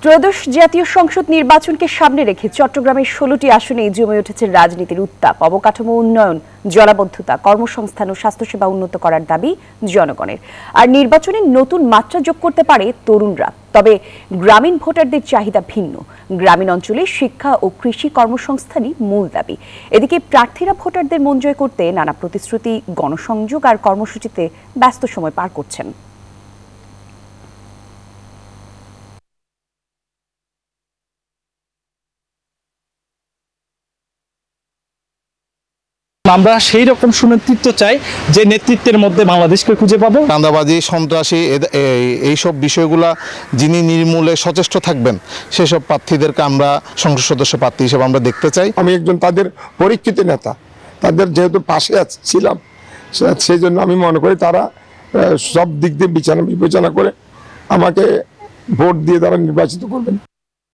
ত্রয়োদশ জাতীয় সংসদ নির্বাচনকে সামনে রেখে চট্টগ্রামের 16টি আসনে জমে উঠেছে রাজনীতির উত্তাপ। অবকাঠামো উন্নয়ন, জলাবদ্ধতা, কর্মসংস্থান ও স্বাস্থ্যসেবা উন্নত করার দাবি জনগণের। আর নির্বাচনে নতুন মাত্রা যোগ করতে পারে তরুণরা। তবে গ্রামীণ ভোটারদের চাহিদা ভিন্ন। গ্রামীণ অঞ্চলে শিক্ষা ও কৃষি কর্মসংস্থানই মূল দাবি। এদিকে প্রার্থীরা ভোটারদের মন জয় করতে নানা প্রতিশ্রুতি, গণসংযোগ আর কর্মসূচিতে ব্যস্ত সময় পার করছেন। আমরা সেই রকম সুনেতৃত্ব চাই যে নেতৃত্বের মধ্যে বাংলাদেশকে খুঁজে পাবো। চাঁদাবাজি, সন্ত্রাসী এইসব বিষয়গুলা যিনি নির্মূলে সচেষ্ট থাকবেন সেসব প্রার্থীদেরকে আমরা সংসদ সদস্য প্রার্থী হিসেবে আমরা দেখতে চাই। আমি একজন তাদের পরীক্ষিত নেতা, তাদের যেহেতু পাশে ছিলাম, সেই জন্য আমি মনে করি তারা সব দিক দিয়ে বিবেচনা করে আমাকে ভোট দিয়ে তারা নির্বাচিত করবেন।